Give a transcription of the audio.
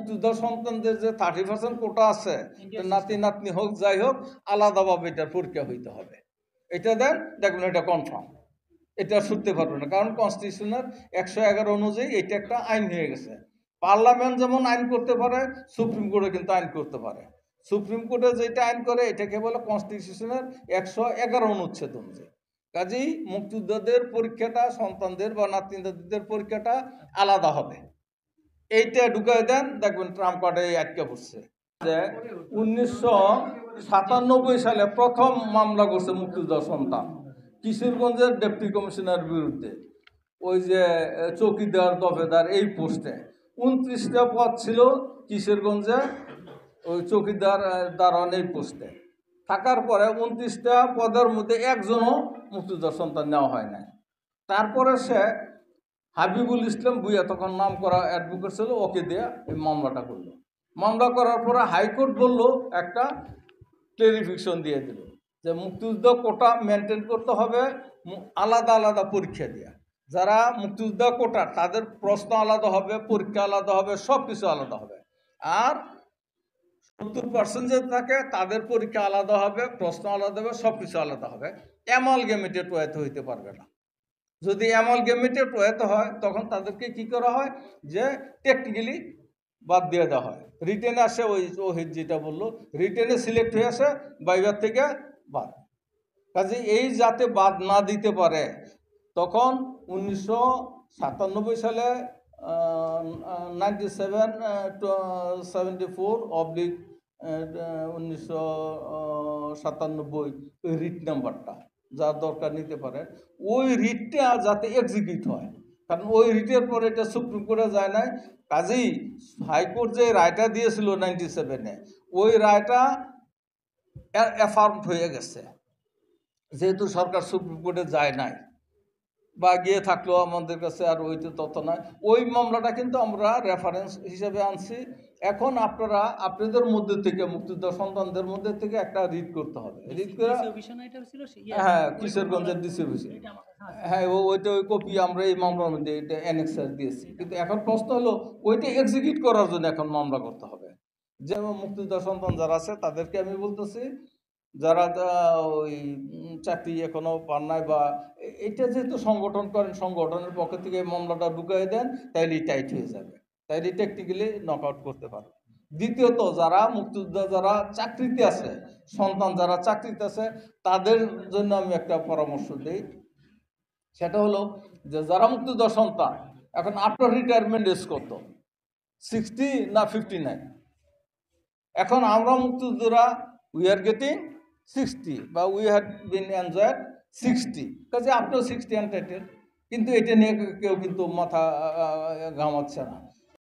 মুক্তিযোদ্ধা সন্তানদের যে 30% কোটা আছে, নাতি নাতনি হোক যাই হোক, আলাদাভাবে এটার পরীক্ষা হইতে হবে। এটা দেন, দেখবেন এটা কনফার্ম, এটা শুনতে পারবে না। কারণ কনস্টিটিউশনের 111 অনুযায়ী এটা একটা আইন হয়ে গেছে। পার্লামেন্ট যেমন আইন করতে পারে, সুপ্রিম কোর্টে কিন্তু আইন করতে পারে। সুপ্রিম কোর্টে যেটা আইন করে এটাকে বলে কনস্টিটিউশনের 111 অনুচ্ছেদ অনুযায়ী। কাজেই মুক্তিযোদ্ধাদের পরীক্ষাটা, সন্তানদের বা নাতি নাতিদের পরীক্ষাটা আলাদা হবে। এইটা ঢুকাই দেন, দেখবেন ট্রাম্প কার্ডে আটকে পড়ছে। 1997 সালে প্রথম মামলা করছে মুক্তিযোদ্ধা সন্তান কিশোরগঞ্জের ডেপুটি কমিশনার বিরুদ্ধে, ওই যে চৌকিদার দফেদার এই পোস্টে 29টা পদ ছিল কিশোরগঞ্জে, ওই চৌকিদার দারোয়ান এই পোস্টে থাকার পরে 29টা পদের মধ্যে একজনও মুক্তিযোদ্ধা সন্তান নেওয়া হয় নাই। তারপরে সে হাবিবুল ইসলাম ভুইয়া, তখন নাম করা অ্যাডভোকেট ছিল, ওকে দিয়ে এই মামলাটা করলো। মামলা করার পরে হাইকোর্ট বলল, একটা ক্লারিফিকেশন দিয়ে দিল যে মুক্তিযুদ্ধ কোটা মেনটেন করতে হবে, আলাদা আলাদা পরীক্ষা দেওয়া। যারা মুক্তিযোদ্ধা কোটা তাদের প্রশ্ন আলাদা হবে, পরীক্ষা আলাদা হবে, সব কিছু আলাদা হবে। আর 70% যে থাকে তাদের পরীক্ষা আলাদা হবে, প্রশ্ন আলাদা হবে, সব কিছু আলাদা হবে। অ্যামালগেমেটেড ওয়েতে হইতে পারবে না। যদি অ্যামালগেমেটেড ওয়েতে হয় তখন তাদেরকে কি করা হয়, যে টেকনিক্যালি বাদ দিয়ে দেওয়া হয়। রিটেনে আসে, ওই ওহিদ যেটা বললো, রিটেনে সিলেক্ট হয়ে আসে, বাইবার থেকে বাদ। কাজে এই যাতে বাদ না দিতে পারে, তখন 1997 সালে 97/1997 ওই রিট নাম্বারটা যার দরকার নিতে পারে, ওই রিটটা যাতে এক্সিকিউট হয়। কারণ ওই রিটের পরে এটা সুপ্রিম কোর্টে যায় নাই। কাজেই হাইকোর্ট যে রায়টা দিয়েছিল 97-এ, ওই রায়টা অ্যাফার্মড হয়ে গেছে। যেহেতু সরকার সুপ্রিম কোর্টে যায় নাই বা গিয়ে থাকলেও আমাদের কাছে আর ওইটা তথ্য নাই, ওই মামলাটা কিন্তু আমরা রেফারেন্স হিসেবে আনছি। এখন আপনারা আপনাদের মধ্যে থেকে, মুক্তিযোদ্ধা সন্তানদের মধ্যে থেকে একটা রিট করতে হবে। রিট করে, হ্যাঁ, কিশোরগঞ্জের ডিসি অফিসে, হ্যাঁ, ওইটা ওই কপি আমরা এই মামলার মধ্যে এটা অ্যানেক্সার দিয়েছি। কিন্তু এখন প্রশ্ন হলো, ওইটা এক্সিকিউট করার জন্য এখন মামলা করতে হবে। যে মুক্তিযোদ্ধা সন্তান যারা আছে তাদেরকে আমি বলতেছি, যারা ওই চাকরি এখনো পান নাই বা এটা যেহেতু সংগঠন করেন, সংগঠনের পক্ষ থেকে এই মামলাটা ঢুকাই দেন, তাইলে টাইট হয়ে যাবে, তাইলে টেকনিক্যালি নক আউট করতে পারবে। দ্বিতীয়ত, যারা মুক্তিযোদ্ধা যারা চাকরিতে আছে, সন্তান যারা চাকরিতে আছে, তাদের জন্য আমি একটা পরামর্শ দিই। সেটা হলো যে যারা মুক্তিযোদ্ধা সন্তান, এখন আফটার রিটায়ারমেন্ট এজ কত, 60 না 59? এখন আমরা মুক্তিযোদ্ধারা উই আর গেটিং 60 বা উই হ্যাড বিন এনজয়েড 60, কাজে আপনিও 60 এন্টাইটেল। কিন্তু এটা নিয়ে কেউ কিন্তু মাথা ঘামাচ্ছে না।